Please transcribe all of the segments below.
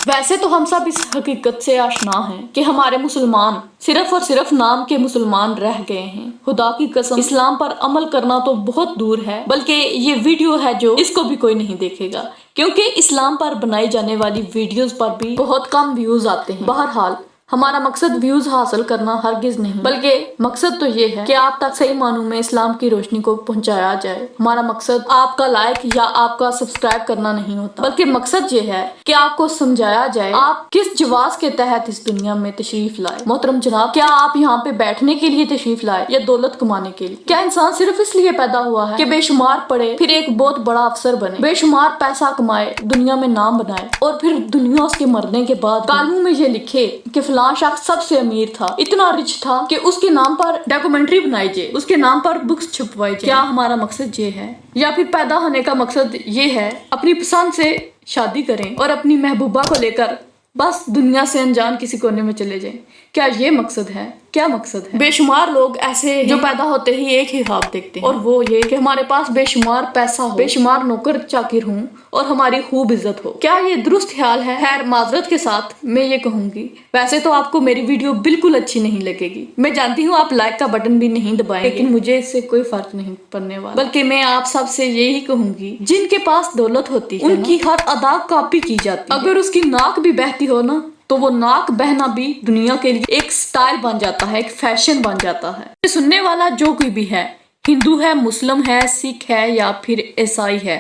वैसे तो हम सब इस हकीकत से आशना हैं कि हमारे मुसलमान सिर्फ और सिर्फ नाम के मुसलमान रह गए हैं। खुदा की कसम इस्लाम पर अमल करना तो बहुत दूर है, बल्कि ये वीडियो है जो इसको भी कोई नहीं देखेगा, क्योंकि इस्लाम पर बनाई जाने वाली वीडियोस पर भी बहुत कम व्यूज आते हैं। बहरहाल हमारा मकसद व्यूज हासिल करना हरगिज नहीं, बल्कि मकसद तो ये है कि आप तक सही मानों में इस्लाम की रोशनी को पहुंचाया जाए। हमारा मकसद आपका लाइक या आपका सब्सक्राइब करना नहीं होता, बल्कि मकसद ये है कि आपको समझाया जाए आप किस जवाज के तहत इस दुनिया में तशरीफ लाए। मोहतरम जनाब, क्या आप यहाँ पे बैठने के लिए तशरीफ लाए या दौलत कमाने के लिए? क्या इंसान सिर्फ इसलिए पैदा हुआ है कि बेशुमार पढ़े, फिर एक बहुत बड़ा अफसर बने, बेशुमार पैसा कमाए, दुनिया में नाम बनाए, और फिर दुनिया उसके मरने के बाद कानून में ये लिखे कि फलां शख्स सबसे अमीर था, इतना रिच था कि उसके नाम पर डॉक्यूमेंट्री बनाई जाए, उसके नाम पर बुक्स छपवाई जाए? क्या हमारा मकसद ये है? या फिर पैदा होने का मकसद ये है अपनी पसंद से शादी करें और अपनी महबूबा को लेकर बस दुनिया से अनजान किसी कोने में चले जाएं? क्या ये मकसद है? क्या मकसद है? बेशुमार लोग ऐसे जो पैदा होते ही एक ही ख्वाब देखते हैं, और वो ये कि हमारे पास बेशुमार पैसा हो, बेशुमार नौकर चाकिर हों और हमारी खूब इज्जत हो। क्या ये दुरुस्त ख्याल है? खैर, माजरत के साथ मैं ये कहूंगी, वैसे तो आपको मेरी वीडियो बिल्कुल अच्छी नहीं लगेगी। मैं जानती हूँ आप लाइक का बटन भी नहीं दबाएंगे, लेकिन मुझे इससे कोई फर्क नहीं पड़ने वाला। बल्कि मैं आप सबसे यही कहूंगी, जिनके पास दौलत होती है उनकी हर अदा कॉपी की जाती है। अगर उसकी नाक भी बहती हो ना, तो वो नाक बहना भी दुनिया के लिए एक स्टाइल बन जाता है, एक फैशन बन जाता है। सुनने वाला जो कोई भी है, हिंदू है, मुस्लिम है, सिख है या फिर ईसाई है,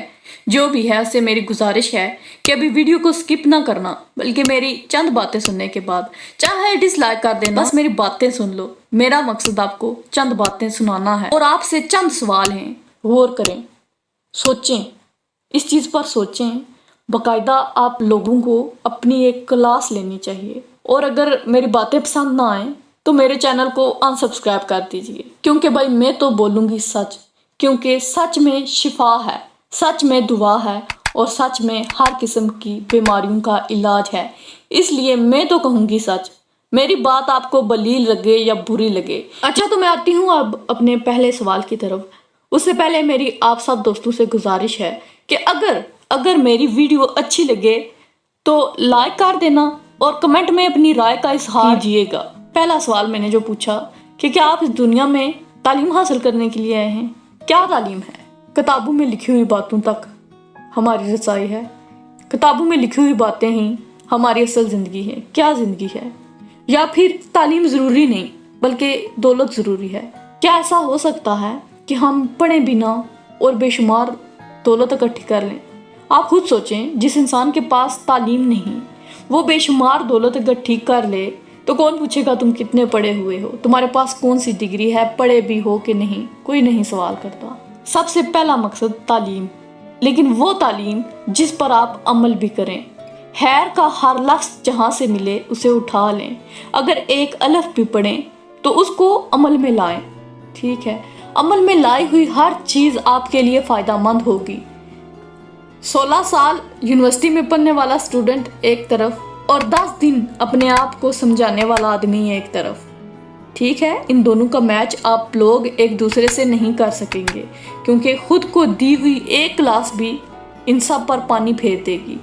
जो भी है, उससे मेरी गुजारिश है कि अभी वीडियो को स्किप ना करना, बल्कि मेरी चंद बातें सुनने के बाद चाहे डिसलाइक कर देना, बस मेरी बातें सुन लो। मेरा मकसद आपको चंद बातें सुनाना है और आपसे चंद सवाल हैं, गौर करें, सोचें, इस चीज पर सोचें। बाकायदा आप लोगों को अपनी एक क्लास लेनी चाहिए, और अगर मेरी बातें पसंद ना आए तो मेरे चैनल को अनसब्सक्राइब कर दीजिए, क्योंकि भाई मैं तो बोलूँगी सच, क्योंकि सच में शिफा है, सच में दुआ है, और सच में हर किस्म की बीमारियों का इलाज है। इसलिए मैं तो कहूँगी सच, मेरी बात आपको बलील लगे या बुरी लगे। अच्छा, तो मैं आती हूँ अब अपने पहले सवाल की तरफ। उससे पहले मेरी आप सब दोस्तों से गुजारिश है कि अगर मेरी वीडियो अच्छी लगे तो लाइक कर देना और कमेंट में अपनी राय का इजहार कीजिएगा। पहला सवाल मैंने जो पूछा कि क्या आप इस दुनिया में तालीम हासिल करने के लिए आए हैं? क्या तालीम है? किताबों में लिखी हुई बातों तक हमारी रसाई है, किताबों में लिखी हुई बातें ही हमारी असल ज़िंदगी है। क्या ज़िंदगी है? या फिर तालीम ज़रूरी नहीं बल्कि दौलत ज़रूरी है? क्या ऐसा हो सकता है कि हम पढ़े बिना और बेशुमार दौलत इकट्ठी कर लें? आप खुद सोचें, जिस इंसान के पास तालीम नहीं वो बेशुमार दौलत इकट्ठी कर ले तो कौन पूछेगा तुम कितने पढ़े हुए हो, तुम्हारे पास कौन सी डिग्री है, पढ़े भी हो कि नहीं, कोई नहीं सवाल करता। सबसे पहला मकसद तालीम, लेकिन वो तालीम जिस पर आप अमल भी करें। खैर का हर लफ्ज़ जहाँ से मिले उसे उठा लें। अगर एक अलफ भी पढ़ें तो उसको अमल में लाएं, ठीक है? अमल में लाई हुई हर चीज़ आपके लिए फ़ायदेमंद होगी। 16 साल यूनिवर्सिटी में पढ़ने वाला स्टूडेंट एक तरफ और 10 दिन अपने आप को समझाने वाला आदमी एक तरफ, ठीक है? इन दोनों का मैच आप लोग एक दूसरे से नहीं कर सकेंगे, क्योंकि खुद को दी हुई एक क्लास भी इन सब पर पानी फेर देगी।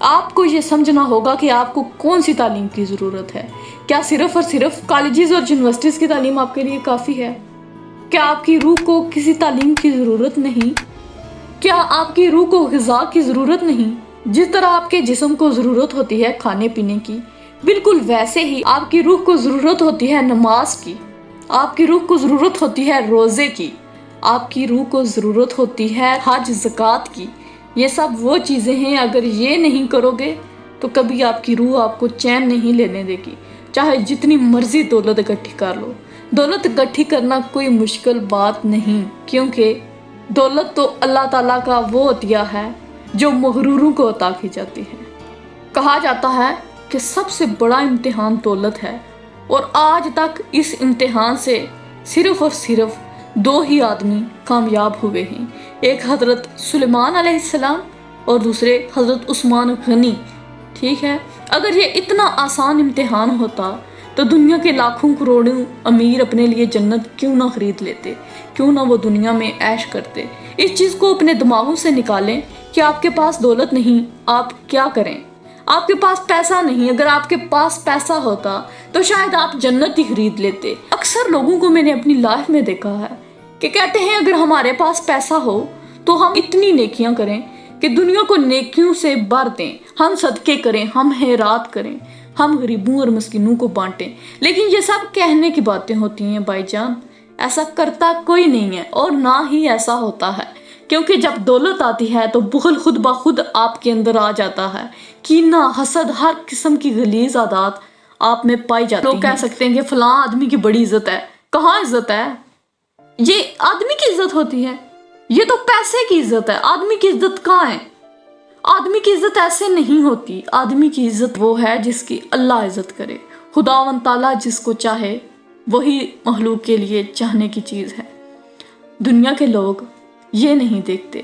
आपको ये समझना होगा कि आपको कौन सी तालीम की ज़रूरत है। क्या सिर्फ और सिर्फ कॉलेजेस और यूनिवर्सिटीज़ की तालीम आपके लिए काफ़ी है? क्या आपकी रूह को किसी तालीम की ज़रूरत नहीं? क्या आपकी रूह को ग़िज़ा की ज़रूरत नहीं? जिस तरह आपके जिस्म को ज़रूरत होती है खाने पीने की, बिल्कुल वैसे ही आपकी रूह को ज़रूरत होती है नमाज की, आपकी रूह को ज़रूरत होती है रोज़े की, आपकी रूह को ज़रूरत होती है हज ज़कात की। ये सब वो चीज़ें हैं, अगर ये नहीं करोगे तो कभी आपकी रूह आपको चैन नहीं लेने देगी, चाहे जितनी मर्जी दौलत इकट्ठी कर लो। दौलत इकट्ठी करना कोई मुश्किल बात नहीं, क्योंकि दौलत तो अल्लाह ताला का वो अतिया है जो मगरूरों को अता की जाती है। कहा जाता है कि सबसे बड़ा इम्तिहान दौलत है, और आज तक इस इम्तिहान से सिर्फ और सिर्फ 2 ही आदमी कामयाब हुए हैं। एक हज़रत सुलेमान अलैहिस्सलाम और दूसरे हज़रत उस्मान गनी, ठीक है? अगर ये इतना आसान इम्तिहान होता तो दुनिया के लाखों करोड़ों अमीर अपने लिए जन्नत क्यों ना खरीद लेते, क्यों ना वो दुनिया में ऐश करते। इस चीज़ को अपने दिमागों से निकालें कि आपके पास दौलत नहीं, आप क्या करें? آپ کے پاس پیسہ نہیں، اگر آپ کے پاس پیسہ ہوتا تو شاید آپ جنت ہی خرید لیتے۔ اکثر لوگوں کو میں نے اپنی لائف میں دیکھا ہے کہ کہتے ہیں اگر ہمارے پاس پیسہ ہو تو ہم اتنی نیکیاں کریں کہ دنیا کو نیکیوں سے بھر دیں، ہم صدقے کریں، ہم خیرات کریں، ہم غریبوں اور مسکینوں کو بانٹیں۔ لیکن یہ سب کہنے کی باتیں ہوتی ہیں بھائی جان، ایسا کرتا کوئی نہیں ہے اور نہ ہی ایسا ہوتا ہے، کیونکہ جب دولت آتی ہے تو بخل خود بخود آپ کے اندر آ جاتا ہے، کینہ، حسد، ہر قسم کی غلیظ عادات آپ میں پائی جاتی ہیں۔ لوگ کہہ سکتے ہیں کہ فلاں آدمی کی بڑی عزت ہے، کہاں عزت ہے؟ یہ آدمی کی عزت ہوتی ہے، یہ تو پیسے کی عزت ہے، آدمی کی عزت کہاں ہے؟ آدمی کی عزت ایسے نہیں ہوتی، آدمی کی عزت وہ ہے جس کی اللہ عزت کرے، خداوند تعالیٰ جس کو چاہے وہی مخلوق کے لیے چاہنے کی چیز ہے۔ دنیا کے لوگ یہ نہیں دیکھتے